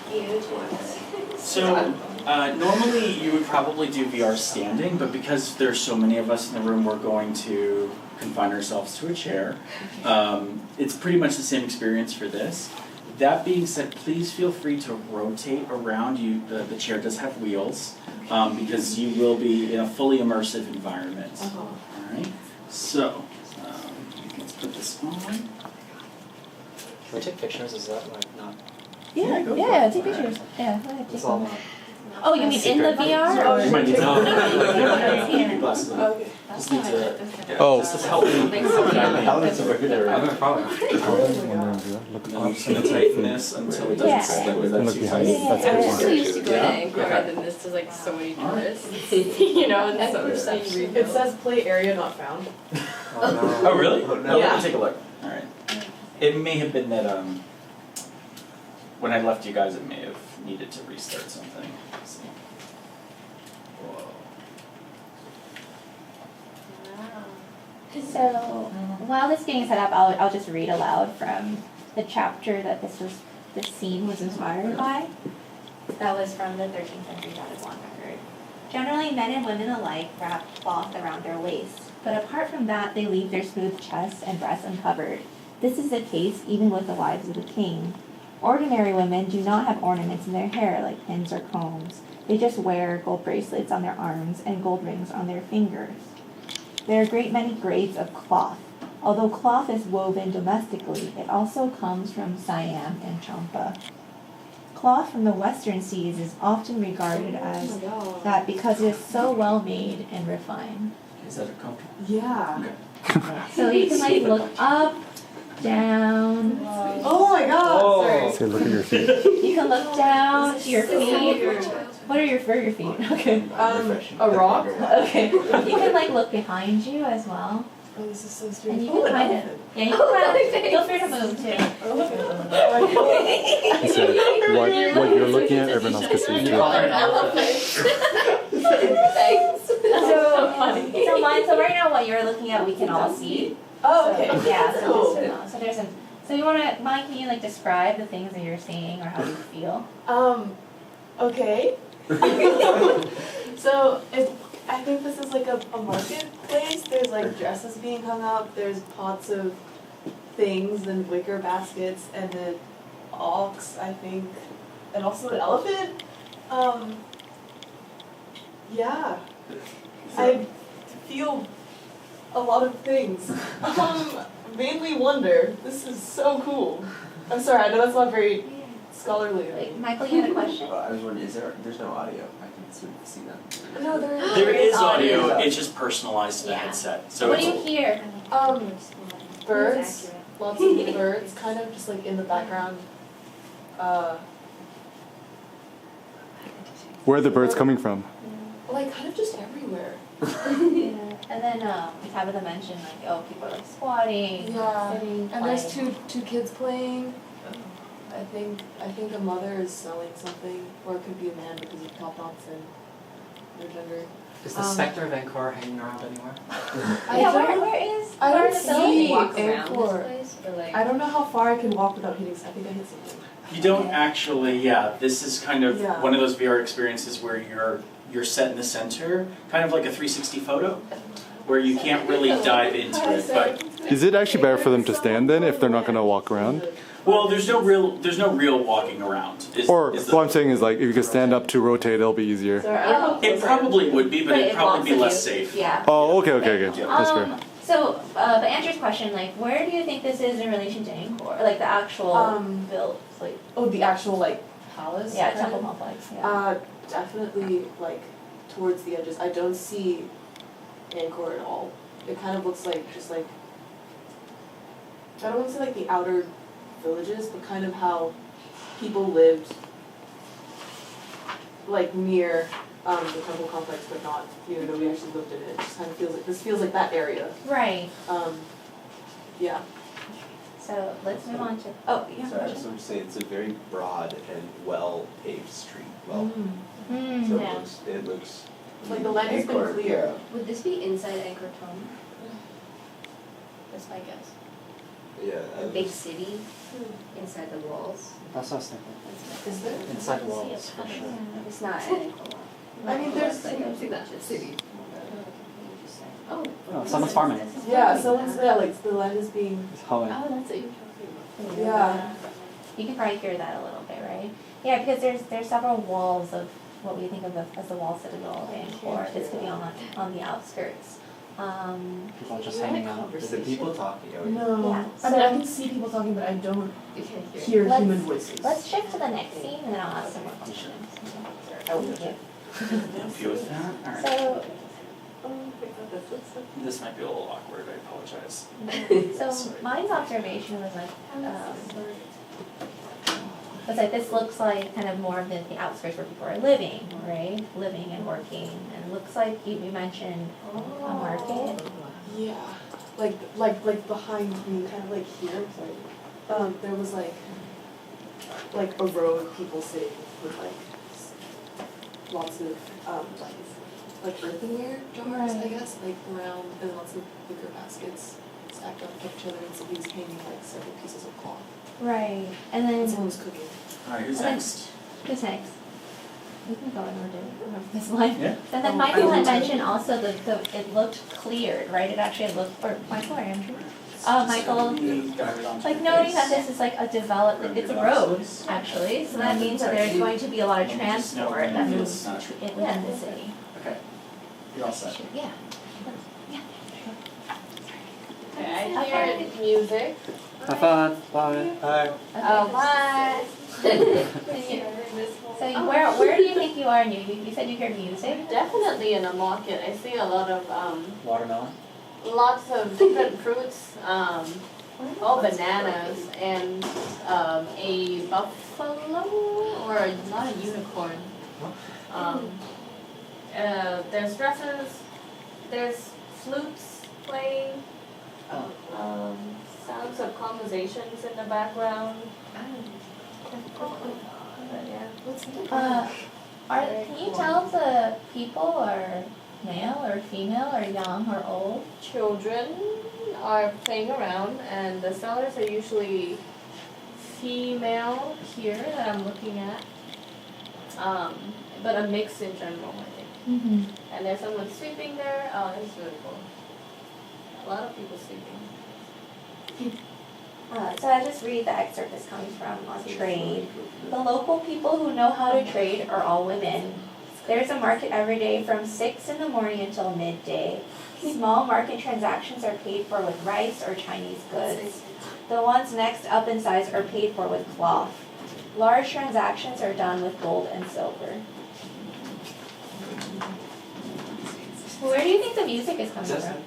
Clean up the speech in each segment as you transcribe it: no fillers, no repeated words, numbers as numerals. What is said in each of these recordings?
huge. So normally you would probably do VR standing, but because there's so many of us in the room, we're going to confine ourselves to a chair. It's pretty much the same experience for this. That being said, please feel free to rotate around. The chair does have wheels because you will be in a fully immersive environment. All right. So let's put this on. Can we take pictures? Is that like not? Yeah, take pictures. Yeah, go ahead. It's all about. Oh, you mean in the VR? You might need to Glasses on. Okay. Just need to. Oh. Just to help me. I'm probably. I'm just gonna tighten this until it doesn't slip with that too tight. That's I was good. just so used to going to Angkor, and then this is like so many tourists. You know, and so much stuff you read. It says play area not found. Oh really? Yeah. Let me take a look. All right. It may have been that when I left you guys, it may have needed to restart something. Let's see. Whoa. So while this is getting set up, I'll just read aloud from the chapter that this scene was inspired by. That was from the 13th century Vatican record. Generally, men and women alike wrap cloth around their waists, but apart from that, they leave their smooth chests and breasts uncovered. This is the case even with the wives of the king. Ordinary women do not have ornaments in their hair like pins or combs. They just wear gold bracelets on their arms and gold rings on their fingers. There are a great many grades of cloth. Although cloth is woven domestically, it also comes from Siam and Champa. Cloth from the western seas is often regarded as that because it is so well made and refined. Is that comfortable? Yeah. Okay. So you can like look up, down. Oh my god! Oh. Say, look at your feet. You can look down to your feet. What are your feet? Okay. A rock? Okay. You can like look behind you as well. Oh, this is so And strange. you Oh, can an kind elephant. of, yeah, you can kind of, feel free to move too. He said, what you're looking at, everyone else can see too. So right now what you're looking at we can all see. Oh, okay. So, yeah, so, Cool. so there's so you wanna, Mike, can you like describe the things that you're seeing or how you feel? Okay. So, I think this is like a marketplace. There's like dresses being hung up, there's pots of things and wicker baskets, and an ox, I think, and also an elephant. Yeah. I feel a lot of things. Mainly wonder. This is so cool. I'm sorry, I know that's not very scholarly. Like, Michael, you had a question? I was wondering, there's no audio? I can sort of see that. No, There is audio. It's just personalized to the Yeah. headset. So What do it's, you hear? Birds. Lots of birds, kind of just like in the background. Where are the birds coming from? Like kind of just everywhere. Yeah. And then Tabitha mentioned like, oh, people are like squatting, Yeah. sitting, And there's playing. two kids playing. I think a mother is selling something, or it could be a man because of top knots and their gender. Is the specter of Angkor hanging around anywhere? Yeah, where is I where don't is the see building? Walk around Angkor. this place, or like. I don't know how far I can walk without hitting. I think I hit something. you don't actually. Yeah, this is kind of Yeah. one of those VR experiences where you're set in the center, kind of like a 360 photo, where you can't really dive into it. But Is it actually better for them to stand then if they're not going to walk around? well, there's no real walking around. Or is what I'm saying is like if you can stand up to rotate, it'll be easier. Sorry, I don't know. It probably would be, but it'd probably be blocks less you. safe. Yeah. Oh, okay, good. That's fair. So, but Andrew's question, like, where do you think this is in relation to Angkor? Like the actual build, like, Oh, the actual like palace. yeah, kind temple of? complex. Yeah. Definitely like towards the edges. I don't see Angkor at all. It kind of looks like just like I don't want to say like the outer villages, but kind of how people lived like near the temple complex, but not nobody actually lived in it. It just kind of feels like that area. Right. Yeah. So let's move on to. Oh, yeah. So I just want to say it's a very broad and well-paved street. Well, Mm, so yeah. it looks. Like the land has been Angkor, clear. Would this be inside Angkor Thom? That's my guess. Yeah. a big city inside the walls. That's what I was thinking. Is there? Inside walls, for sure. It's not Angkor. I mean, there's like a city. Oh. Oh, someone's farming. yeah, someone's there, like the land is being. It's hoeing. Oh, that's what you're talking about. Yeah. You can probably hear that a little bit, right? Yeah, because there's several walls of what we think of as the wall citadel of Angkor. This could be on the outskirts. People just hanging out. Is the people talking? Oh, yeah. No. Yeah. I mean, I can see people talking, but I don't You can hear. hear Let's- human voices. Let's shift to the next scene and then I'll ask some more questions. Oh, Help you with that? Alright. So, This might be a little awkward, I apologize. so mine's observation was like, was that this looks like kind of more of the outskirts where people are living, right? Living and working, and it looks like you mentioned a market. Yeah. Like behind me, kind of like here. There was like a row of people sitting with lots of like earthenware jars, I Right. guess, like around, and lots of wicker baskets stacked on top of each other, and somebody was hanging like several pieces of cloth. Right, and And then, someone was cooking. Alright, who's Okay. next? who's next? We can go in order of this line. Yeah. And then Oh, Michael I had do too. mentioned also it looked cleared, right? It actually looked, or Michael or Andrew? Michael, like noting that this is like a development, it's a road, actually, so that means that there's going to be a lot of transport that moves within the city. Okay, you're all set. Yeah. Yeah. Okay, I hear music. Have fun. Bye. Bye. Oh, bye. So where do you think you are? You said you hear music? Definitely in a market. I see a lot of Watermelon. lots of different fruits, all bananas, and a buffalo or not a unicorn. There's dresses, there's flutes playing, sounds of conversations in the background. But yeah. Can you tell if the people are male or female or young or old? Children are playing around, and the sellers are usually female here that I'm looking at. But a mix in general, I think. Mm-hmm. And there's someone sweeping there. Oh, this is really cool. A lot of people sweeping. So I just read the excerpt that's coming from on trade. The local people who know how to trade are all women. There's a market every day from 6 in the morning until midday. Small market transactions are paid for with rice or Chinese goods. The ones next up in size are paid for with cloth. Large transactions are done with gold and silver. Where do you think the music is coming from?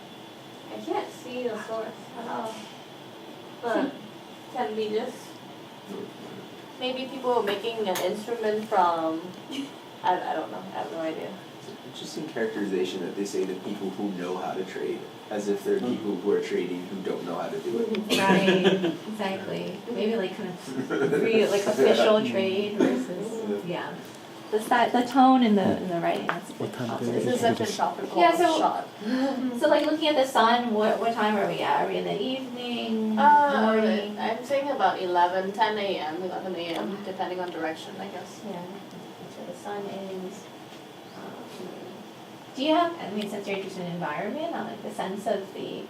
I can't see the source. But can be just maybe people making an instrument from I don't know. I have no idea. It's an interesting characterization that they say the people who know how to trade, as if they're people who are trading who don't know how to do it. Right, exactly. Maybe like kind of like official trade versus, yeah. The tone in the writing, that's a What good time of day This observation. is such a tropical Yeah, so- shot. So like looking at the sun, what time are we at? Are we in the evening, morning? I'm saying about 10 a.m., 11 a.m., depending on direction, I guess. Yeah, so the sun is, do you have, I mean, since you're interested in environment, like the sense of the,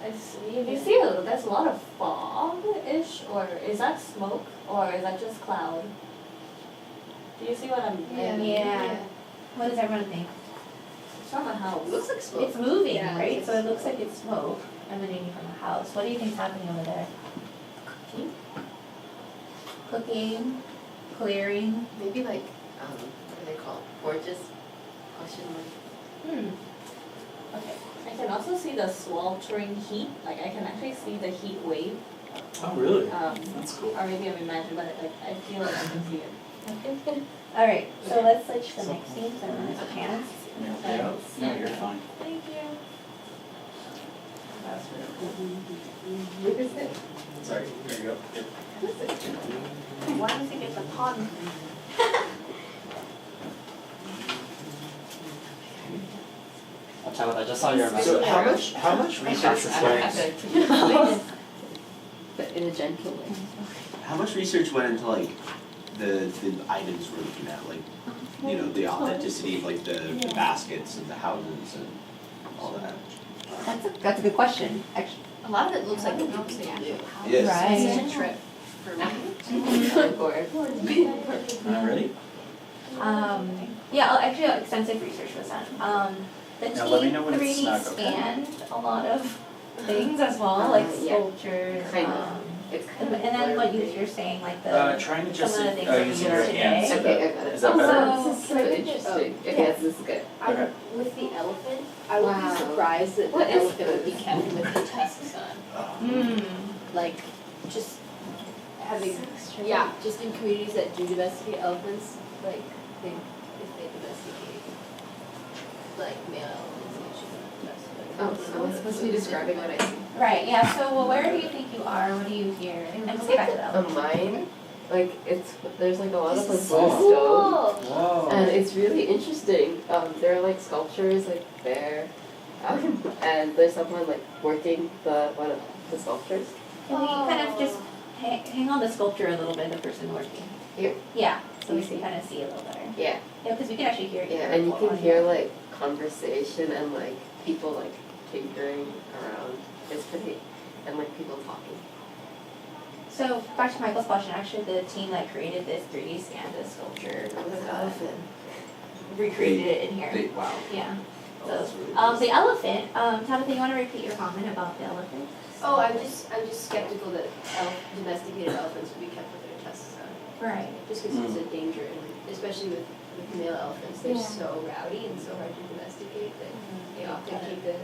I see. You see, there's a lot of fog-ish, or is that smoke, or is that just cloud? Do you see what I mean? yeah, what does everyone think? It's from a house. Looks like smoke. It's moving, Yeah, right? it's- So it looks like it's smoke emanating from the house. What do you think's happening over there? Cooking, clearing. Maybe like, what are they called? Gorgeous? Question mark. Okay. I can also see the sweltering heat. Like I can actually see the heat wave. Oh, really? That's cool. Or maybe I'm imagining, but like I feel like I can see it. All right, so let's switch to the next scene, so I'm gonna pants. Yeah, no, you're fine. Thank you. Sorry, there you go. Yep. Why does he get the pun? I'll tell you what, I just saw your So message. how much research was going in a gentle way. How much research went into like the items we're looking at, like the authenticity of like the baskets and the houses and all that? That's a good question, actually. A lot of it looks like the things they do. Yes. Right. It's such a trip for me. Angkor. Ready? Yeah, actually extensive research was done. The Now let me team know when it's 3D snug, okay? scanned a lot of things as well, like Yeah. sculptures, Kind of. It's kind and of then what blurry. you're saying, like the Try and some adjust of the it things that we using did your today. hands. Okay, I got it. Is that better? So- This is so interesting. Okay, this is good. Okay. With the elephant, I would Wow. be surprised that What the is elephant would be this? kept with the tusks on. Like, just having, yeah, just in communities that do domesticate elephants, like, they, if they domesticate, like, male elephants, they should domesticate. Oh, so I'm supposed to be describing what I see. Right, yeah, so where do you think you are, what do you hear? And let's get back to that. On mine, like there's like a lot of like This is stone. Whoa. And it's really interesting. There are like sculptures like there, and there's someone like working one of the sculptures. Can we kind of just hang on the sculpture a little bit, the person working? Here? Yeah, so we You can see? kind of see a little better. Yeah. Yeah, because we can actually hear Yeah, and you can hear like conversation and like people like tinkering around. It's pretty, and like people talking. So back to Michael's question, actually the team that created this 3D scanned this sculpture, recreated it in here. Wow. Yeah. Oh, that's really The elephant, Tabitha, you want to repeat your comment about the elephant? Oh, I'm just skeptical that domesticated elephants would be kept with their tusks on. Right. Just because it's a danger, and especially with male elephants, they're Yeah. so rowdy and so hard to domesticate that they often keep the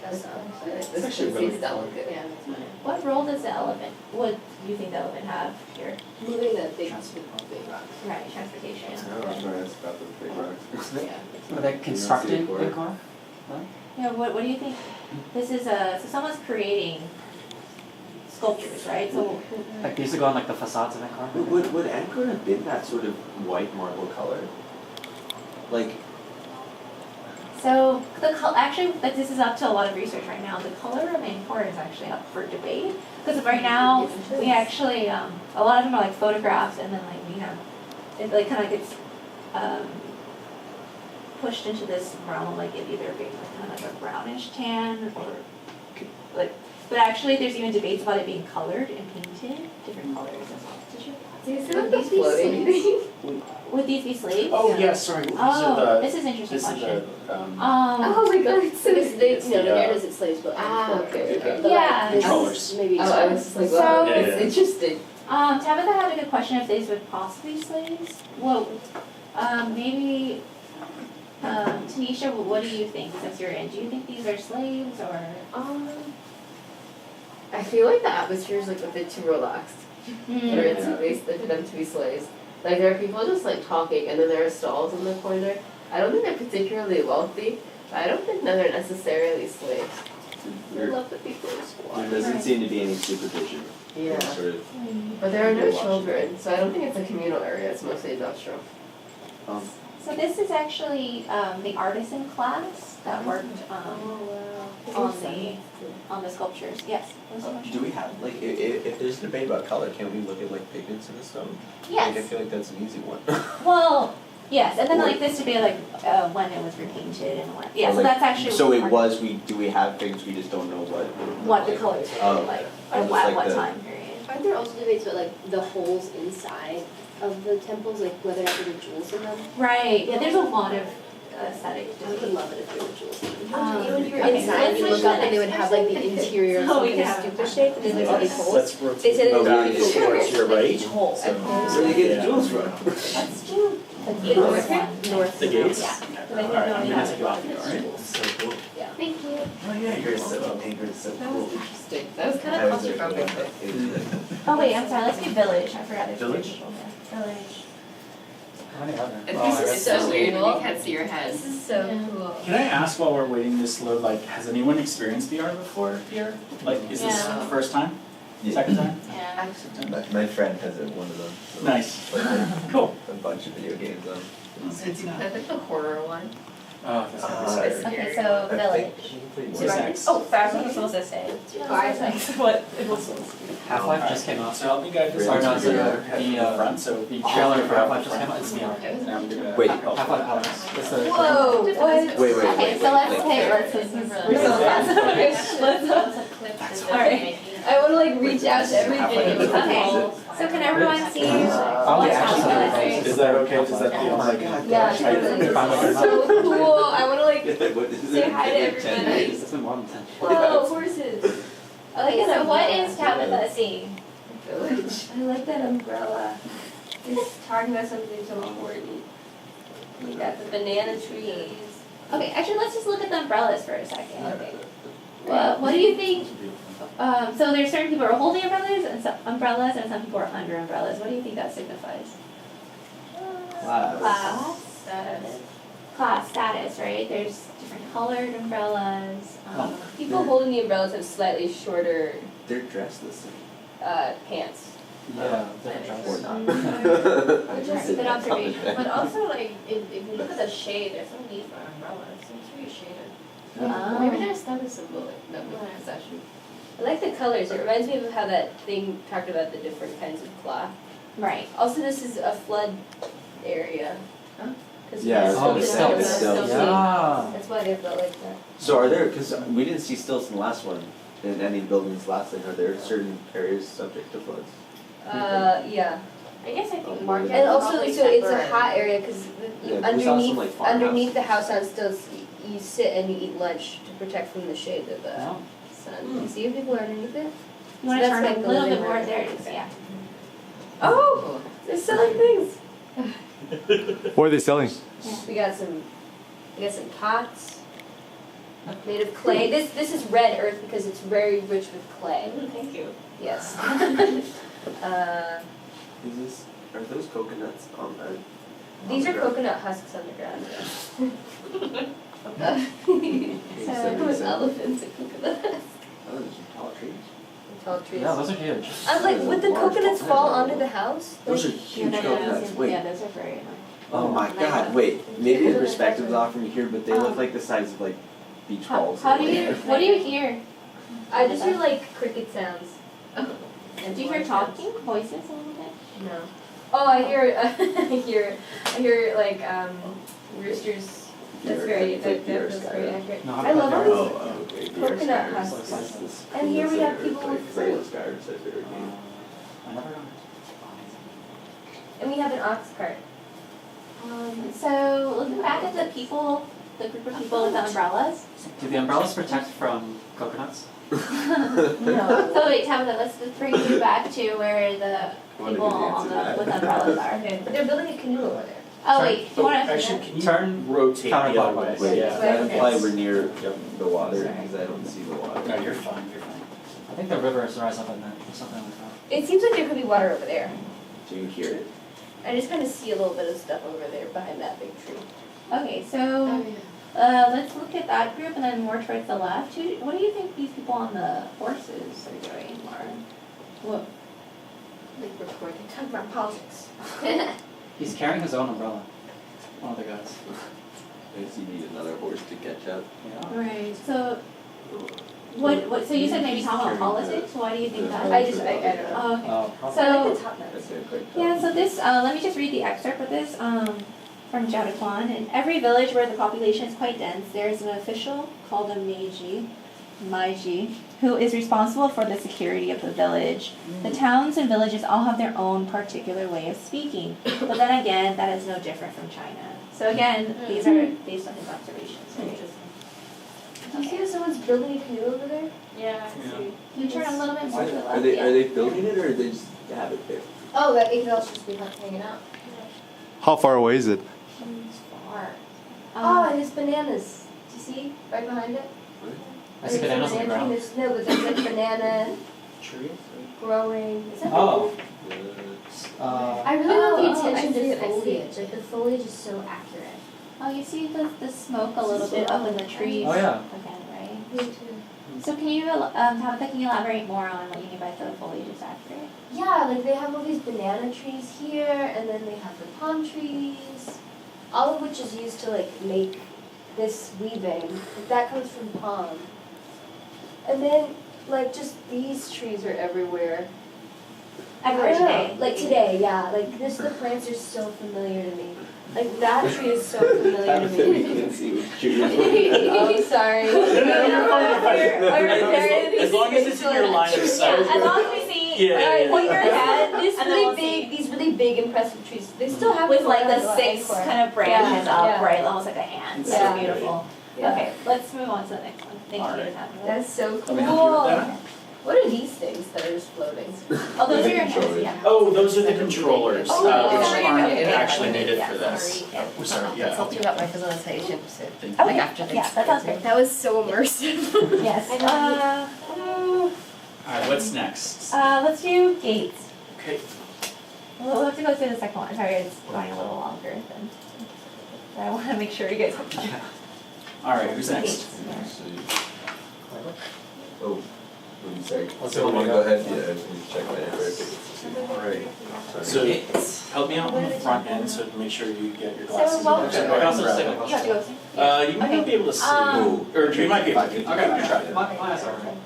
tusks on. This actually seems delicate. Yeah, that's fine. What role does the elephant, what do you think the elephant have here? Moving the big rocks. Right, transportation. about the big rocks. Yeah. Were they constructed in Angkor? Angkor? Yeah, what do you think? This is so someone's creating sculptures, right? So Like they used to go on like the facades of Angkor? Would Angkor have been that sort of white marble color? Like, So actually, like this is up to a lot of research right now. The color of Angkor is actually up for debate because right now we actually a lot of them are like photographs, and then like we have it like kind of gets pushed into this realm of like it either being like kind of like a brownish tan or like. But actually, there's even debates about it being colored and painted different colors as well. Did you? Would these be slaves? Would these be slaves? Oh, yeah, sorry. Oh, this is an interesting This is question. the, Oh my god, it's so Because they, It's no, the, the narrative is slaves, but okay. But Yeah. like, this Controllers. is maybe. Oh, I was just like, So- wow, Yeah, yeah. it's interesting. Tabitha had a good question if these would possibly be slaves. Well, maybe, Tanisha, what do you think since you're in? Do you think these are slaves or? I feel like the atmosphere is like a bit too relaxed for it to be for them to be slaves. Like there are people just like talking, and then there are stalls in the corner. I don't think they're particularly wealthy, but I don't think that they're necessarily slaves. I there love the people in squad. doesn't seem to be any supervision. Yeah. Sort of. But there are no Watch. children, so I don't think it's a communal area. It's mostly industrial. So this is actually, the artisan class that worked, on the sculptures. Yes. What was the question? Do we have like if there's a debate about color, can we look at like pigments in the stone? Like, I Yes. feel like that's an easy one. Well, yes, and then Or- like this would be like, when it was repainted and what, yeah, Or, so like, that's actually. So it part- was do we have things we just don't know What the colors Oh, were like, okay. or Just at like what the- time period. Aren't there also debates about like the holes inside of the temples, like whether or not there were jewels in them? Right, yeah, there's a lot of aesthetic I would debate. love it if there were jewels in them. When you were okay, inside, let's you look switch up to and they would have like the interior of Oh, some we kind of can have stupid a shape, and then there's all these holes. Let's rotate. They said Oh, it's yeah, beautiful yeah, towards your right. each hole. So- Where do you get the jewels from? Let's do the gates one. North. The gates? Yeah. Because I think Alright, no I'm one gonna has take you off a here, lot of alright? jewels. So cool. Thank you. Oh yeah, you're so angry, so That was cool. interesting. That was kind of claustrophobic. Oh wait, I'm sorry, let's do village, I forgot there's three Village? people here. Village. How many other? This is so weird when you can't see your head. This is so Yeah. cool. Can I ask while we're waiting this load, like, has anyone experienced VR before here? Like, is this Yeah. the first time? Yeah. Second time? Yeah. My friend has one of them. So Nice. played, like, Cool. a bunch of video games on. I think the horror one. Oh, that's gonna be Ah, scary. it's- Okay, so So village. Next. Oh, that's what I'm supposed to say. What it was supposed to be. Half-Life just came out. So help me guide this. Or no, into the front, so the trailer for Half-Life just came out. It's VR. and I'm gonna Wait. help. Half-Life Alex. It's the Whoa, what? Wait. Okay, so let's take, we're so fast. Let's, alright. I wanna like reach out to everything. Okay, so can everyone see Oh, what's yeah, happening actually, with this? Is that okay? Does that feel like? Yeah, totally. This is so cool. I wanna like say hi to everybody. It's been more than 10. Whoa, horses. Okay, so what is Tabitha seeing? I like that umbrella. It's talking about something so important. You got the banana trees. Okay, actually, let's just look at the umbrellas for a second. Okay. Well, what do you think? So there's certain people who are holding umbrellas and some people are under umbrellas. What do you think that signifies? Class. Class status, right? There's different colored umbrellas. People holding the umbrellas have slightly shorter They're dressed the same. pants. Yeah, Or not. Good observation. But also, like, if you look at the shade, there's no need for an umbrella. It seems pretty shaded. Oh. Maybe their status symbol, like, no, possession. I like the colors. It reminds me of how that thing talked about the different kinds of cloth. Right. Also, this is a flood area. Huh? 'Cause Yeah, it's Oh, the silted stilts. silty. Yeah. That's why they built like that. So are there, because we didn't see stilts in the last one, in any buildings last thing, are there certain areas subject to floods? Yeah. I guess I think Market And also, probably so it's a temporary. hot area because Yeah, we saw some, underneath like, farmhouse. underneath the house on stilts, you sit and you eat lunch to protect from the shade of the Yeah. sun. You see if people are underneath it? you want So to that's turn like a the little living bit more. room. There it is. Yeah. Oh, they're selling things. What are they selling? We got some pots made of clay. This is red earth because it's very rich with clay. Thank you. Yes. Are those coconuts on the? These are coconut husks on the ground. With elephants and coconut husks. Oh, there's some tall trees. Tall trees. Yeah, those are huge. I'm like, would the coconuts fall onto the house? Those are Like, huge coconuts, wait. Yeah, those are very nice. Oh my god, wait, maybe the perspective's off from here, but they look like the size of like beach balls. How do you? What do you hear? I just hear like cricket sounds. Do you hear talking voices a little bit? No. Oh, I hear, I hear like roosters. That's very, that's very accurate. No, I love all these Oh, okay. coconut husks. And here we have people with fruit. I never know. And we have an ox cart. So looking back at the people, the group of people with the umbrellas. Do the umbrellas protect from coconuts? No. So wait, Tabitha, let's just bring you back to where the people on the with the umbrellas are. They're building a canoe over there. Oh wait, do you want to? Actually, can you Turn rotate the other counterclockwise. way? Wait, Yeah. does that imply we're near the water, because I don't see the water. No, you're fine, you're fine. I think the rivers rise up at night or something like that. It seems like there could be water over there. Do you hear it? I just kind of see a little bit of stuff over there behind that big tree. Okay, so let's look at that group and then more towards the left. What do you think these people on the horses are doing, Lauren? What? Like recording, talking about politics. He's carrying his own umbrella. One of the guys. I guess you need another horse to catch up. Yeah. Right. So, what? So you said maybe talk about politics. Why do you think that? I don't know. Oh, okay. Oh, probably. I So like the top notes. That's it, quick. yeah. So this. Let me just read the excerpt of this from Jadakwan. In every village where the population is quite dense, there is an official called a Maiji, who is responsible for the security of the village. The towns and villages all have their own particular way of speaking, but then again, that is no different from China. So again, these are based on his observations. Right? Do you see if someone's building a canoe over there? Yeah, Yeah. Can you turn a little bit more to the left? Are they building it, or they just have it there? Oh, that maybe they'll just be hanging out. How far away is it? It's far. Um, Oh, and there's bananas. Do you see right behind it? I see bananas on the ground. No, but there's like banana Tree? growing. Is that Oh. I really love the attention I see to it, I see foliage. Like the foliage is so accurate. Oh, you see the smoke a little bit up in the trees. Oh, yeah. Again, right? Me too. So can you, Tabitha, can you elaborate more on what you mean by the foliage is accurate? Yeah, like they have all these banana trees here, and then they have the palm trees, all of which is used to like make this weaving, that comes from palm. And then, like, just these trees are everywhere. Everywhere today. Like today, yeah. Like this, the plants are so familiar to me. Like that tree is so familiar to me. I'm sorry. As long as it's in your line of sight. Yeah, as long as we see Yeah. Point your head. This And then really we'll big, these really big, impressive trees. They still have with like the the 6 Angkor. kind of branches Yeah, up, yeah. right, almost like a hand. So Yeah. beautiful. Yeah. Okay, let's move on to the next one. Thank you. Alright. That's so Let cool. me help you with that. What are these things that are just floating? Oh, those are your hands, yeah. Oh, those are the controllers, Oh, which yeah. aren't Okay. actually needed Yeah, for this. sorry. Oh, sorry, yeah. Let's talk about my facilitation. So, Thank Okay, like after the yeah, that sounds great. That was so immersive. Yes. Alright, what's next? Let's do gates. Okay. We'll have to go through the second one. Sorry, it's going a little longer than. But I want to make sure you guys have. Alright, who's next? Gates. Oh, sorry. Let's So go. I want to go ahead, yeah, I just need to check my info tickets. Alright. Sorry. So, help me out on the front end, so make sure you get your glasses. So, well, Okay, I go can ahead also and just take grab my it. You have to go see. You might not be able to see, Um, or you might be able to. Okay, Try. my eyes are right.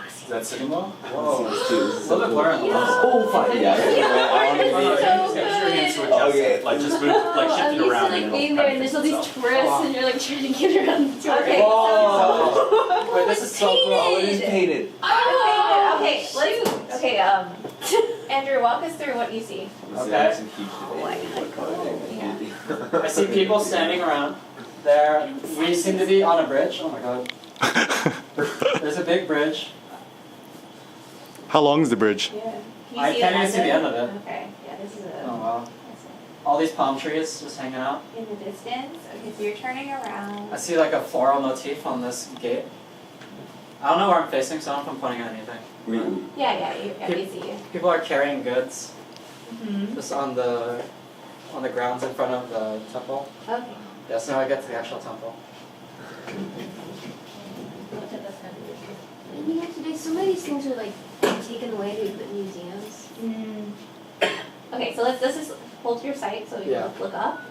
Is that sitting well? Whoa. A little bit blurry on the left. Oh, fine, yeah. I want to Use be. your hands to adjust it, like just move, like shift I'm it used around to and like it'll being kind there of and fix there's all these itself. tourists and you're like trying to get around the tour. Okay. Whoa! Wait, this is so cool. It's painted. Oh, Okay, let's. Okay, Andrew, walk us through what you see. Okay. I see people standing around. There, we seem to be on a bridge. Oh my god. There's a big bridge. How long is the bridge? Yeah. Can you I see can't the even see the end of it. Okay, yeah, this is Oh a. wow. All these palm trees just hanging out. In the distance. Okay, so you're turning around. I see like a floral motif on this gate. I don't know where I'm facing, so I don't know if I'm pointing at anything. Yeah, we see you. People are carrying goods Mm-hmm. just on the grounds in front of the temple. Okay. Yeah, so now I get to the actual temple. And yeah, today so many of these things are like taken away to be put in museums. Mm. Okay, so let's just hold your sight so you Yeah. look up.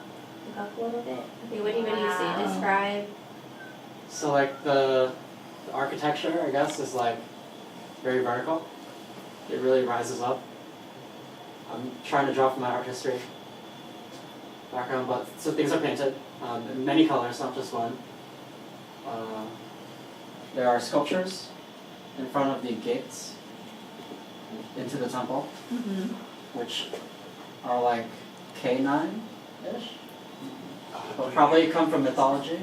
Look up a little bit. Okay, what do you Wow. see? Describe. So like the architecture, I guess, is like very vertical. It really rises up. I'm trying to draw from my art history background, but so things are painted in many colors, not just one. There are sculptures in front of the gates into the temple, Mm-hmm. which are like canine-ish. But probably come from mythology.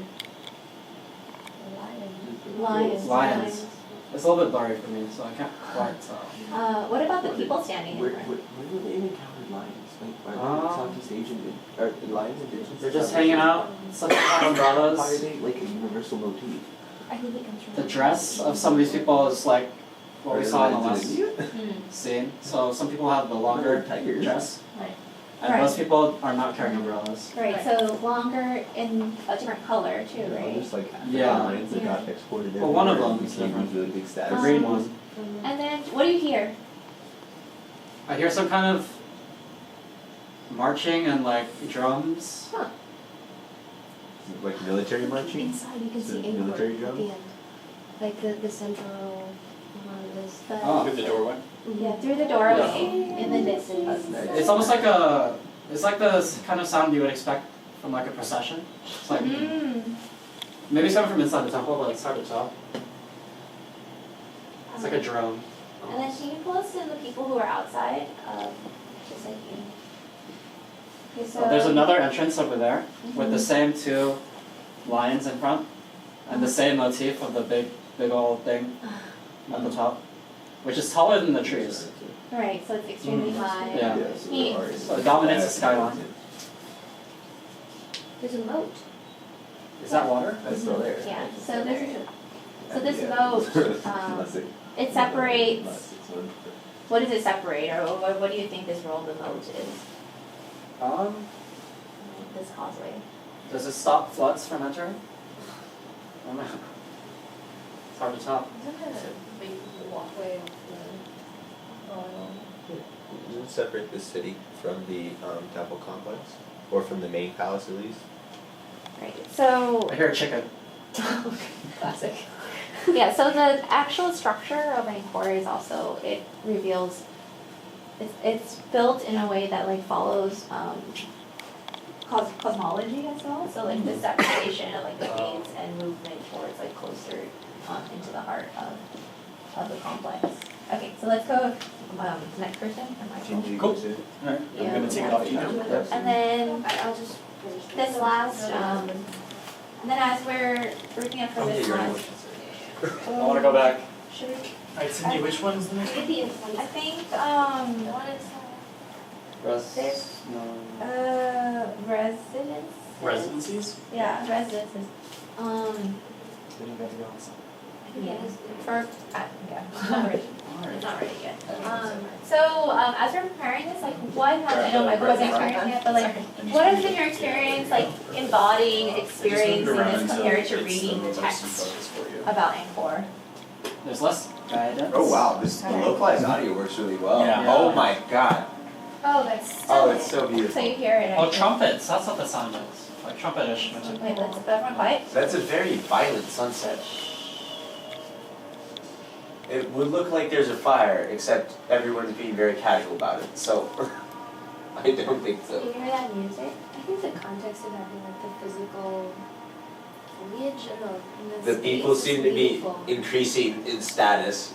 Lions. It's a little bit blurry for me, so I can't quite tell. What about the people standing in Where front? do they encounter lions? Like, why Um, are Southeast Asian, are lions indigenous? They're just hanging out, some have Why are umbrellas. they like a universal motif? I think it comes from The dress of some of these people is like what Are we there saw in the lions last India? scene. So some people have the longer Tigers. dress. Right. And Right. most people are not carrying umbrellas. Right, so longer in a different color too, You know, right? there's like African Yeah. lions that got exported Well, one of everywhere them and is became different. these really big The statues. green one. And then, what do you hear? I hear some kind of marching and like drums. Like military marching? inside. You can Is see it Angkor military at drums? the end, like the central one of this. Oh. Through the doorway? Yeah, through the doorway in the distance. It's almost like a, it's like the kind of sound you would expect from like a procession. It's like, Mm. maybe it's coming from inside the temple, but it's hard to tell. It's like a drone. And then can you pull us in the people who are outside? Just like you. Okay, so. There's another entrance over there with the same two lions in front and the same motif of the big old thing at the top, which is taller than the trees. Right, so it's extremely high. Yeah. So Neat. there are- So it dominates the skyline. There's a moat. Is that water? That's still there. Yeah, so this Yeah. moat, Unless it separates, unless it's one- what does it separate, or what do you think this role of the moat is? This causeway? Does it stop floods from entering? I don't know. It's hard to tell. Isn't that a big walkway of Does it separate the city from the temple complex? Or from the main palace at least? Right, it's So I hear a chicken. classic. Yeah, so the actual structure of Angkor is also, it reveals, it's built in a way that like follows cosmology as well. So like the separation of like the gates and movement towards like closer into the heart of the complex. Okay, so let's go next person. Am I cool? Cool. Alright, I'm gonna take it off you now. And then I'll just finish this last, and then as we're working up for this last, I want to go back. should we? Alright, Cindy, which one's the next one? I think The one is there's No. residence. Residencies? Yeah, residences. We didn't get to go on some. Yeah. For yeah, it's not ready. It's not ready yet. So as we're preparing this, like what I know my wasn't experiencing it, but like what has been your experience like embodying, experiencing this compared to reading the text about Angkor? There's less guidance. Oh wow, the localized audio works really well. Yeah. Oh my god. Oh, that's Oh, it's so So beautiful. you hear it. Oh, trumpets. That's what the sound is. Like trumpet-ish music. Wait, let's put everyone quiet. That's a very violent sunset. It would look like there's a fire, except everyone's being very casual about it, so I don't think Do so. you hear that music? I think the context of having like the physical foliage and The people seem to be increasing in status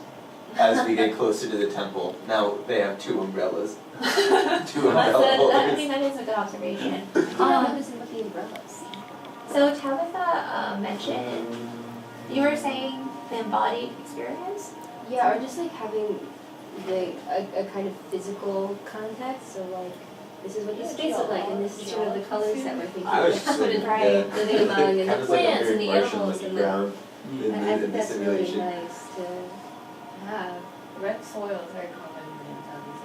as we get closer to the temple. Now they have 2 umbrellas. 2 umbrella I holders. think that is a good observation. who's with the umbrellas. So Tabitha mentioned, you were saying the embodied experience? Yeah, or just like having like a kind of physical context. So like this is what the streets look like, and this is sort of the colors that we're thinking I was just about like, and right, living among, and kind the of like a plants and very the Martian animals looking and the. ground in I think the that's really simulation. nice to have. Red soil is very common in Southeast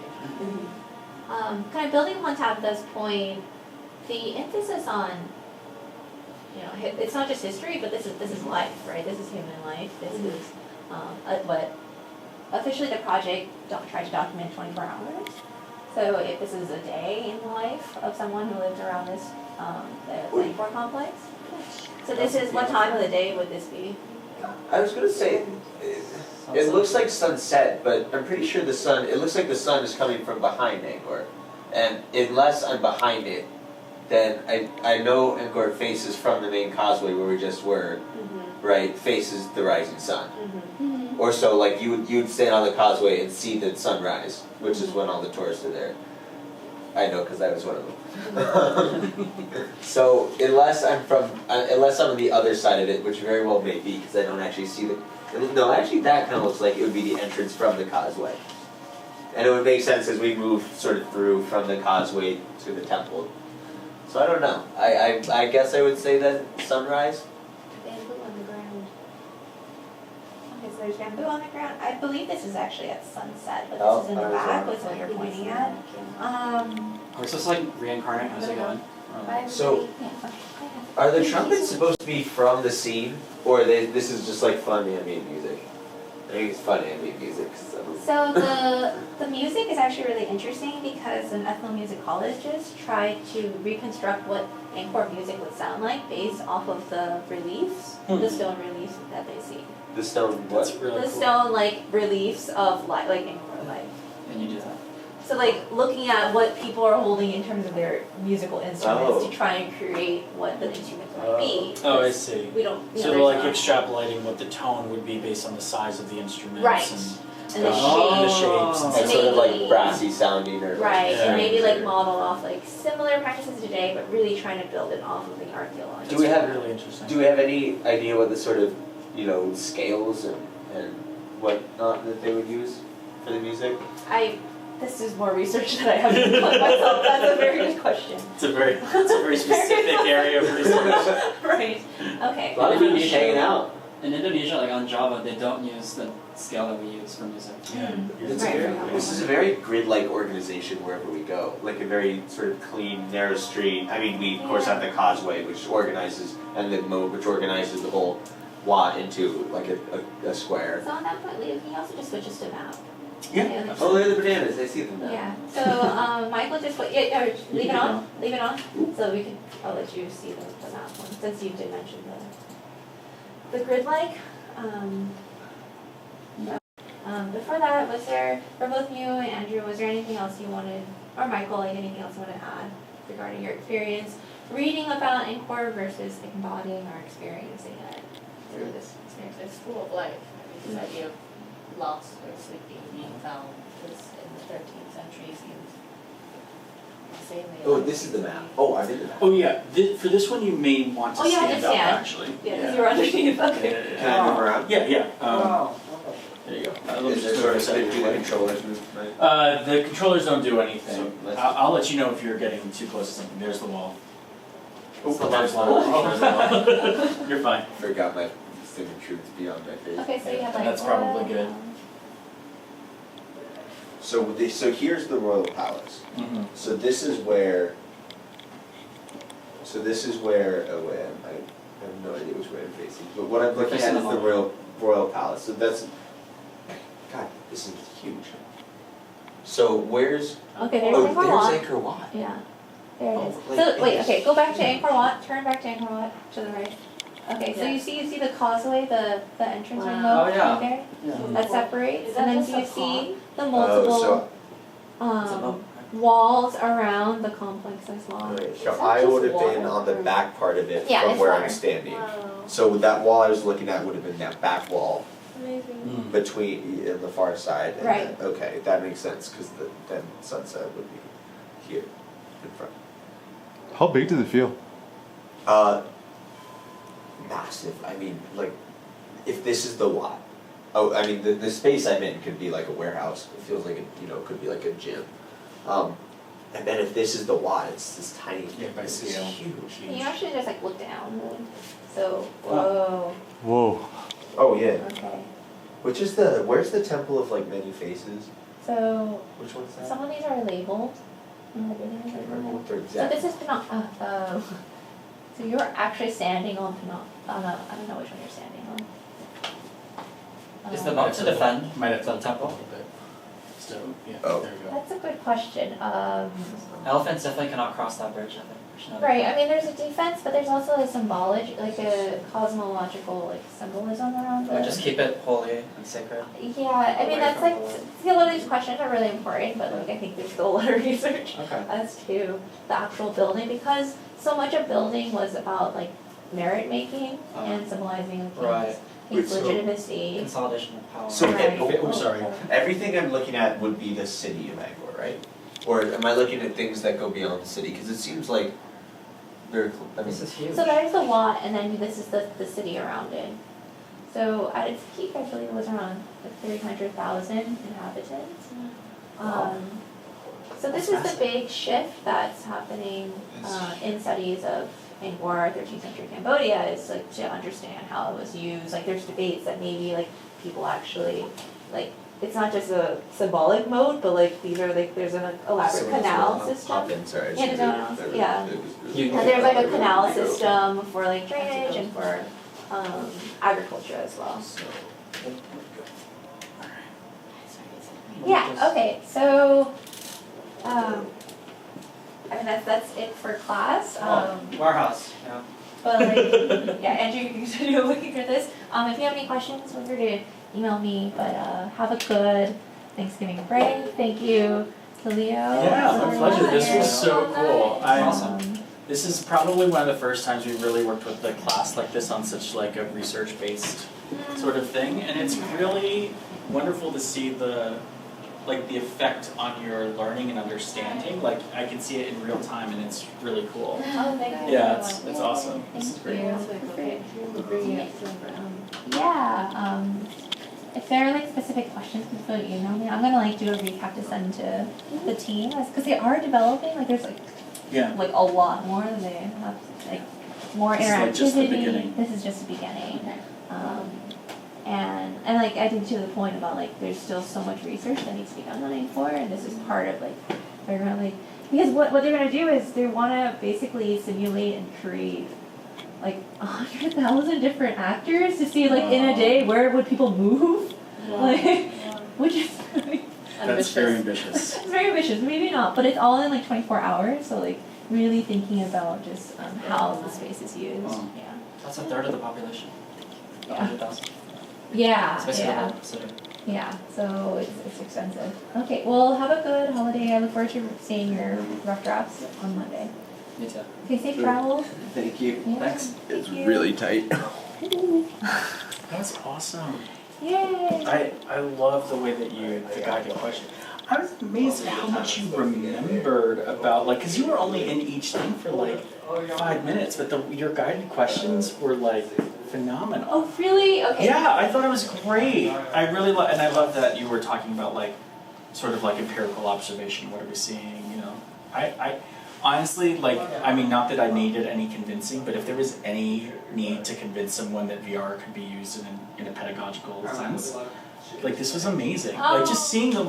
Asia. Kind of building on Tabitha's point, the emphasis on, you know, it's not just history, but this is life, right? This is human life. This is what officially the project tried to document 24 hours. So if this is a day in the life of someone who lives around this the Angkor complex, so this is what time of the day would this be? I was gonna say, it looks like sunset, but I'm pretty sure it looks like the sun is coming from behind Angkor. And unless I'm behind it, then I know Angkor faces from the main causeway where we just were, right, faces the rising sun. Or so like you'd stand on the causeway and see the sunrise, which is when all the tourists are there. I know because I was one of them. So unless I'm on the other side of it, which very well may be because I don't actually see no, actually that kind of looks like it would be the entrance from the causeway. And it would make sense as we move sort of through from the causeway to the temple. So I don't know. I guess I would say that sunrise. Bamboo on the ground. Okay, so there's bamboo on the ground. I believe this is actually at sunset, but Oh, this is in the back, was what you're pointing at. Are we supposed to like reincarnate as we go in? So Yeah, okay. are the trumpets supposed to be from the scene, or this is just like fun ambient music? I think it's fun ambient music. So the music is actually really interesting because an ethnomusicologist tried to reconstruct what Angkor music would sound like based off of the reliefs, the stone reliefs that they see. The stone what? That's really The cool. stone like reliefs of like Angkor life. And you do that. So like looking at what people are holding in terms of their musical instruments Oh. to try and create what the instruments might be. Oh, I see. We don't. So they're like extrapolating what the tone would be based on the size of the instruments Right. And the and the shape. shapes and And stuff. sort of Maybe- like brassy sounding or Right, Yeah. and maybe like model off like similar practices today, but really trying to build it off of the archaeology. Do we have- really interesting? Do we have any idea what the sort of, scales and whatnot that they would use for the music? This is more research that I haven't done myself. That's a very good question. It's a very specific area of research. Right. Okay. A lot of people just hanging out. In Indonesia, like on Java, they don't use the scale that we use for music. This is a very grid-like organization wherever we go, like a very sort of clean, narrow street. I mean, we of course have the causeway, which organizes, and the moat, which organizes the whole Wat into like a square. So on that point, Leo, can you also just switch us to map? Yeah. Oh, look at the bananas, I see them now. Yeah, so, Michael just put, yeah, leave it on, so we can, I'll let you see the map one, since you did mention the grid-like. Before that, was there, for both you and Andrew, was there anything else you wanted, or Michael, like anything else you want to add regarding your experience reading about Angkor versus embodying or experiencing it through this experience? It's full of life. I mean, this idea of lost or sleeping, being found, was in the 13th century seems insanely. Oh, this is the map. Oh, I'm in the map. Oh yeah, for this one you may want to Oh, yeah, stand just up stand. actually. Yeah, because you're underneath, okay. Can I move around? Yeah, yeah. Wow. There you go. Is there sort of, do the controllers move, right? The controllers don't do anything. So let's- I'll let you know if you're getting too close to something. There's the wall. So there's the wall. You're fine. Forgot my stupid truth beyond my face. Okay, so you have like. That's probably good. So here's the royal palace. Mm-hmm. So this is where. Oh wait, I have no idea which way I'm facing. But what I'm looking at is the royal palace. So that's. God, this is huge. So where's? Okay, there's Oh, Angkor Wat. there's Angkor Wat. Yeah, there it Oh, is. like So, wait, this. okay, go back to Angkor Wat, turn back to Angkor Wat, to the right. Okay, so Yeah. you see the causeway, the entrance Wow. window Oh, yeah. right there? Yeah. That separates, Is and that then just do you a see the Oh, multiple, so It's a moat. walls around the complex as well? Alright, so Is that I just would have been water on the or- back part of it Yeah, from it's where water. I'm standing. Wow. So that wall I was looking at would have been that back wall Amazing. between in the far side. And Right. then, okay, that makes sense because then sunset would be here in front. How big does it feel? Massive. I mean, like, if this is the lot. Oh, I mean, the space I'm in could be like a warehouse. It feels like could be like a gym. And then if this is the lot, it's this tiny. Yeah, by this is scale. huge. Can you actually just like look down, really? So, whoa, Whoa. Oh yeah. okay. Where's the temple of like many faces? So, Which one's that? some of these are labeled. Everything is I can't remember labeled. what they're So exact. this is so you're actually standing on I don't know which one you're standing on. Is the moat to defend Might have to the temple? a little bit. So yeah, Oh. there you go. That's a good question. Elephants definitely cannot cross that bridge, I think. We should know that. Right, I mean, there's a defense, but there's also a symbology, like a cosmological like symbolism around Or it. just keep it holy and sacred. Yeah, I mean, away that's from like, the- see, a lot of these questions are really important, but like, I think there's still a lot of research Okay. as to the actual building, because so much of building was about like merit making and symbolizing a Right. king's Wait, so- legitimacy. Consolidation of power. So Right. Oh, sorry. Everything I'm looking at would be the city of Angkor, right? Or am I looking at things that go beyond the city? Because it seems like very. I mean, This is huge. So there's the Wat, and then this is the city around it. So at its peak, I believe it was around like 300,000 inhabitants. So this is the big shift that's happening in studies of Angkor, 13th century Cambodia, is like to understand how it was used. Like there's debates that maybe like people actually like it's not just a symbolic mode, but like these are like there's an elaborate someone canal else will system. hop in, sorry, I Yeah, should no, do- no, that was- yeah. it was really- You- And there's like a really canal go. system for like drainage and for agriculture as well. So, Yeah, okay, so, I mean, that's it for class, Warehouse, yeah. but like, yeah, Andrew, you can continue looking for this. If you have any questions, feel free to email me, but, have a good Thanksgiving break, thank you to Leo. Yeah, my for pleasure. This being was here. so cool. Awesome. This is probably one of the first times we've really worked with a class like this on such like a research-based sort of thing, and it's really wonderful to see the effect on your learning and understanding. Like I can see it in real time, and it's really cool. Oh, thank you. Yeah, it's awesome. This is Thank great. you. That's great. Bringing it to Yeah, if there are like specific questions, people email me. I'm gonna like do a recap to send to the team, because they are developing, like there's Yeah. like a lot more than they have, like more This is, like, just the interactivity. beginning. This is just the beginning. And like I think to the point about like there's still so much research that needs to be done on Angkor, and this is part of like they're gonna like because what they're gonna do is they wanna basically simulate and create like 100,000 different actors to see like in a day where would people move, like which is really That's very ambitious. It's very ambitious, maybe not, but it's all in like 24 hours, so like really thinking about just how the space is used. Wow. Yeah. That's a third of the population. Yeah. 100,000. Yeah. It's basically Yeah. a city. Yeah. So it's expensive. Okay. Well, have a good holiday. I look forward to seeing your rough drafts on Monday. Me too. Okay. Safe travels. Thank you. Yeah. Thanks. It's Thank you. really tight. That was awesome. Yay. I love the way that the guided question. I was amazed at how much you remembered about, like, because you were only in each thing for like 5 minutes, but your guided questions were like phenomenal. Oh, really? Okay. Yeah, I thought it was great. I really and I love that you were talking about like sort of like empirical observation. What are we seeing? You know, I honestly, like, I mean, not that I needed any convincing, but if there was any need to convince someone that VR could be used in a pedagogical sense, like, this was amazing. Like, just seeing the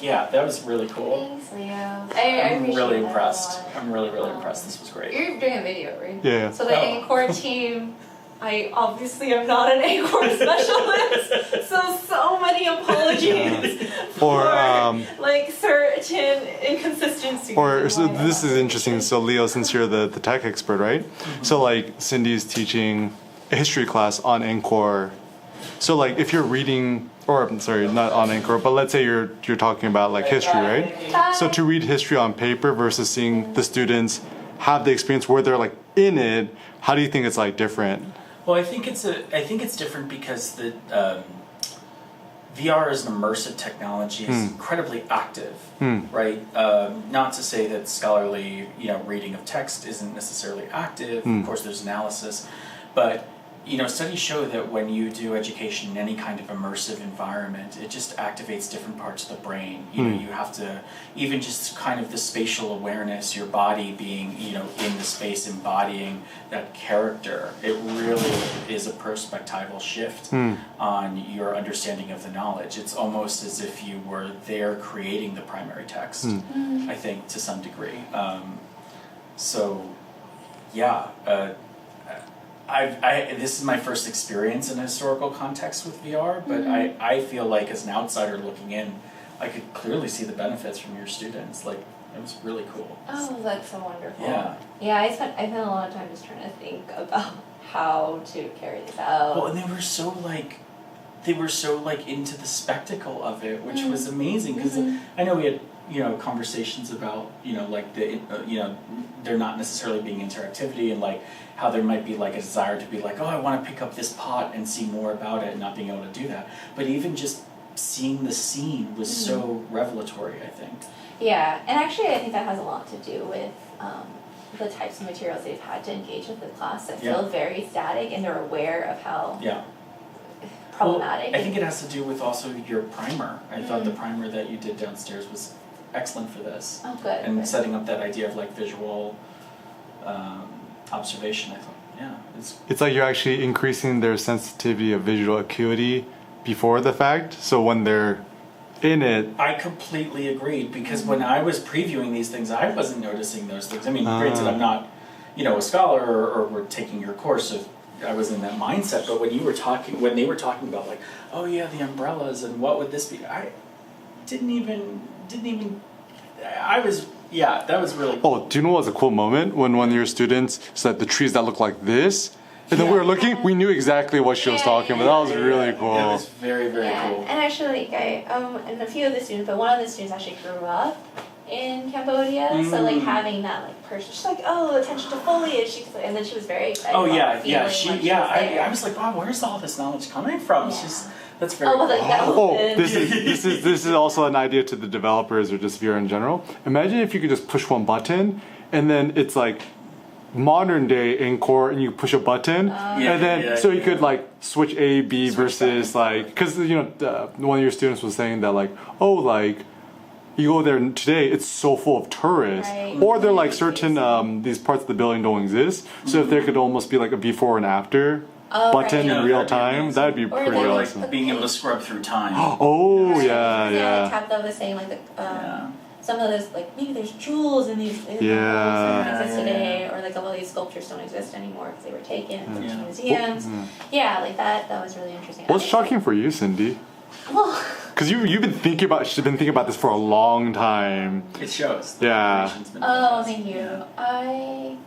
yeah, that was really cool. Thanks, Leo. I I'm appreciate really that impressed. a lot. I'm really impressed. This was great. You're doing a video, right? Yeah. So the Oh. Angkor team, I obviously am not an Angkor specialist, so many apologies Or for like certain inconsistencies. or in so my this is interesting. So Leo, since you're the tech expert, right? So like Cindy's teaching a history class on Angkor. So like if you're reading, or I'm sorry, not on Angkor, but let's say you're talking about like history, right? So to read history on paper versus seeing the students have the experience where they're like in it, how do you think it's like different? Well, I think it's different because the VR as an immersive technology is incredibly active, right? Not to say that scholarly, reading of text isn't necessarily active. Of course, there's analysis, but studies show that when you do education in any kind of immersive environment, it just activates different parts of the brain. You have to, even just kind of the spatial awareness, your body being, in the space, embodying that character. It really is a perspectival shift on your understanding of the knowledge. It's almost as if you were there creating the primary text, I think, to some degree. This is my first experience in a historical context with VR, but I feel like as an outsider looking in, I could clearly see the benefits from your students. Like, it was really cool. Oh, that's so wonderful. Yeah. Yeah, I spent a lot of time just trying to think about how to carry this out. Well, and they were so into the spectacle of it, which was amazing, because I know we had conversations about they're not necessarily being interactivity, and like how there might be like a desire to be like, oh, I want to pick up this pot and see more about it, and not being able to do that. But even just seeing the scene was so revelatory, I think. Yeah, and actually I think that has a lot to do with the types of materials they've had to engage with the class that feel very static, and they're aware of how problematic. Well, I think it has to do with also your primer. I thought the primer that you did downstairs was excellent for this. Oh, good. And setting up that idea of like visual observation, I thought, It's like you're actually increasing their sensitivity of visual acuity before the fact. So when they're in it, I completely agreed, because when I was previewing these things, I wasn't noticing those things. I mean, granted, I'm not, a scholar or we're taking your course, so I was in that mindset. But when they were talking about like, oh yeah, the umbrellas and what would this be, I didn't even. I was. Yeah, that was really cool. oh, do you know what was a cool moment when one of your students said the trees that look like this? And then we were looking, we knew exactly what she was talking about. That was really cool. It was very, very cool. And actually, and a few of the students, but one of the students actually grew up in Cambodia, so like having that like person, she's like, oh, attention to foliage, and then she was very excited. Oh about yeah, feeling yeah, like she, she was yeah. there. I was like, wow, where's all this knowledge coming from? That's very. Oh, well, like that Oh, was this is also an idea to the developers or just VR in general. Imagine if you could just push one button and then it's like modern day Angkor, and you push a button, and then you could like switch A, B versus like, because one of your students was saying that like, oh, like you go there today, it's so full of tourists, or they're like certain these parts of the building don't exist. So if there could almost be like a before and after button in real time, that'd be pretty Or awesome. like being able to scrub through time. Oh yeah. Like Tabitha was saying, like some of those, like maybe there's jewels in these that don't exist today, or like a lot of these sculptures don't exist anymore because they were taken from museums. Yeah, like that was really interesting. What's shocking for you, Cindy? Well, Because you've been thinking about this for a long time. It shows. The Yeah. preparation's been Oh, fantastic. thank you. I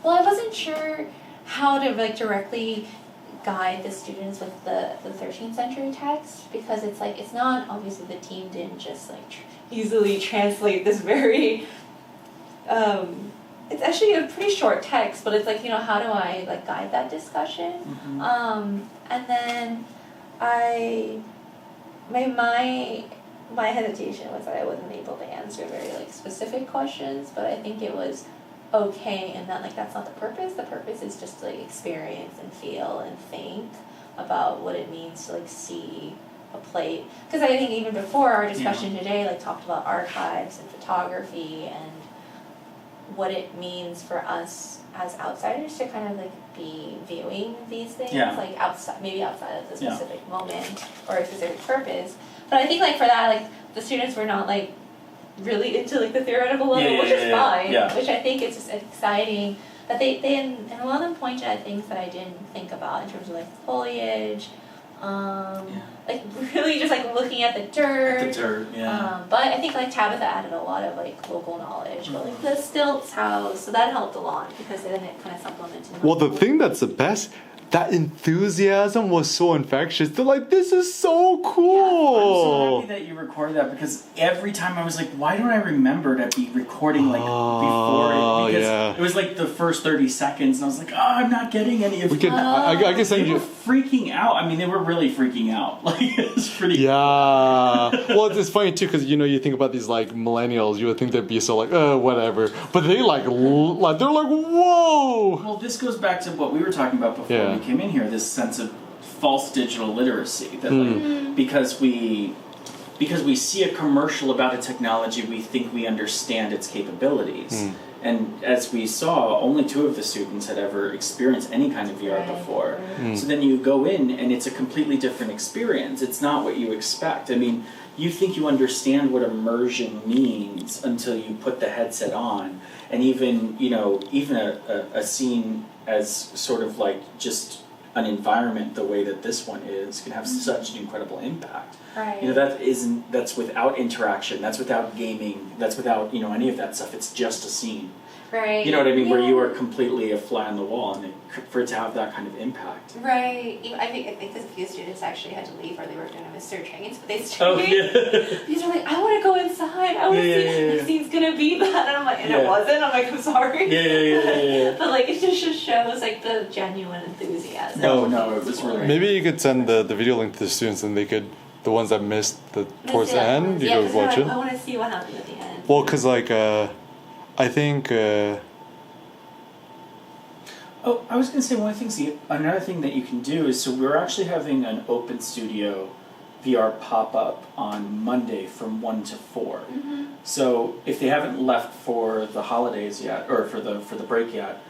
wasn't sure how to like directly guide the students with the 13th century text, because it's like it's not obviously the team didn't just like easily translate this very it's actually a pretty short text, but it's like, you know, how do I like guide that discussion? And then my hesitation was that I wasn't able to answer very like specific questions, but I think it was okay, and that like that's not the purpose. The purpose is just to like experience and feel and think about what it means to like see a plate. Because I think even before our discussion today, like talked about archives and photography and what it means for us as outsiders to kind of like be viewing these things, like maybe outside of the specific moment or a specific purpose. But I think like for that, like the students were not like really into like the theoretical level, which is fine. Which I think is just exciting that they and a lot of them pointed at things that I didn't think about in terms of like foliage, like really just like looking at the dirt. But I think like Tabitha added a lot of like local knowledge, but like the stilts house, so that helped a lot because then it kind of supplemented. Well, the thing that's the best, that enthusiasm was so infectious. They're like, this is so cool. I'm so happy that you recorded that, because every time I was like, why don't I remember to be recording like before it? Because it was like the first 30 seconds, and I was like, I'm not getting any of it. I guess they were freaking out. I mean, they were really freaking out. Like, it was pretty cool. Well, it's funny too, because you know, you think about these like millennials, you would think they'd be so like, whatever. But they like they're like, whoa. Well, this goes back to what we were talking about before we came in here, this sense of false digital literacy, that like, because we see a commercial about a technology, we think we understand its capabilities. And as we saw, only 2 of the students had ever experienced any kind of VR before. So then you go in and it's a completely different experience. It's not what you expect. I mean, you think you understand what immersion means until you put the headset on. And even, you know, even a scene as sort of like just an environment the way that this one is can have such an incredible impact. Right. You know, that's without interaction, that's without gaming, that's without, you know, any of that stuff. It's just a scene. Right. You know what I mean? Where you are completely a fly on the wall, and for it to have that kind of impact. Right. I think a few students actually had to leave, or they were going to miss their trains, but they stayed. Oh, yeah. These are like, I want to go inside. I want to see the scene's going to be that. And I'm like, and it wasn't. I'm like, I'm sorry. Yeah. But like, it just shows like the genuine enthusiasm. No, it was really. Maybe you could send the video link to the students, and they could, the ones that missed towards the end, you could watch it. I want to see what happened at the end. Well, because like, I think. Oh, I was going to say another thing that you can do is, so we're actually having an Open Studio VR pop-up on Monday from 1 to 4. So if they haven't left for the holidays yet, or for the break yet,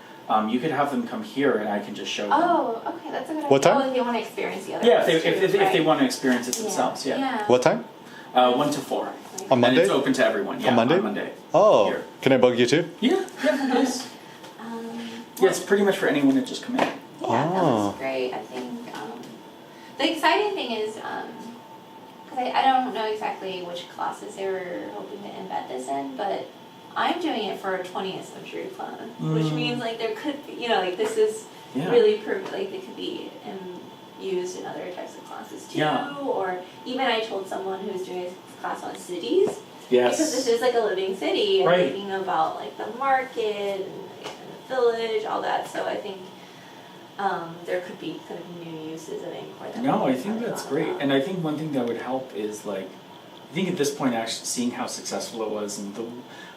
you could have them come here and I can just show them. Oh, okay, that's a good idea. What time? Oh, if they want to experience the other Yeah, ones if they want to experience it themselves, What time? 1 to 4. On Monday? And it's open to everyone, On Monday? On Monday. Oh, Here. can I bug you too? Yeah, please. Yeah, it's pretty much for anyone to just come in. Yeah, that was great. I think the exciting thing is, because I don't know exactly which classes they were hoping to embed this in, but I'm doing it for a 20th century plan, which means like there could be, you know, like this is really like it could be used in other types of classes too, or even I told someone who was doing a class on cities, because this is like a living city and thinking about like the market and the village, all that. So I think there could be kind of new uses of Angkor. No, I think that's great. And I think one thing that would help is like, I think at this point actually seeing how successful it was, and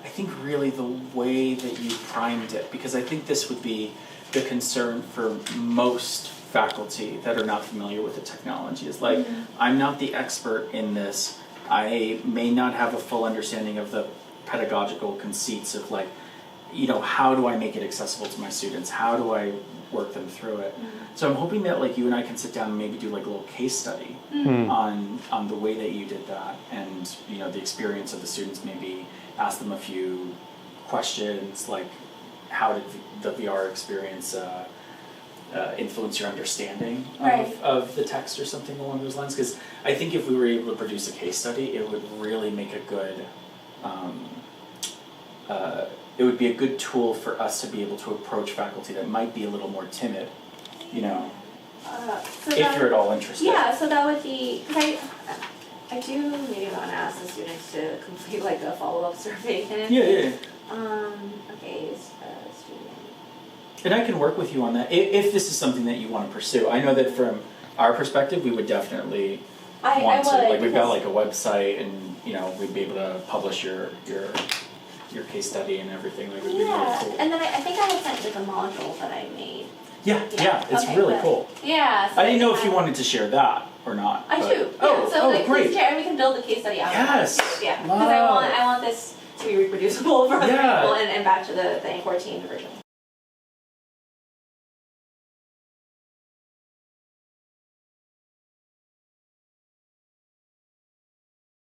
I think really the way that you primed it, because I think this would be the concern for most faculty that are not familiar with the technology, is like, I'm not the expert in this. I may not have a full understanding of the pedagogical conceits of like, you know, how do I make it accessible to my students? How do I work them through it? So I'm hoping that like you and I can sit down and maybe do like a little case study on the way that you did that, and you know, the experience of the students, maybe ask them a few questions like, how did the VR experience influence your understanding Right. of the text or something along those lines. Because I think if we were able to produce a case study, it would really make a good, it would be a good tool for us to be able to approach faculty that might be a little more timid, you know, So if that- you're at all interested. Yeah, so that would be, cause I do maybe want to ask the students to complete like a follow-up survey kind of Yeah, thing. yeah. Okay, student. And I can work with you on that if this is something that you want to pursue. I know that from our perspective, we would definitely I want to. would, Like we've got because- like a website, and you know we'd be able to publish your case study and everything. Like, it'd be really Yeah, cool. and then I think I had sent like a module that I made. Yeah, it's okay, really but- cool. Yeah. So I didn't know if you I- wanted to share that or not. I but- do. Yeah. Oh, So like, great. please share, and we can build the case study out. Yes. Of that too. Yeah. Because Wow. I want this to be reproducible for other Yeah. people and back to the Angkor team version.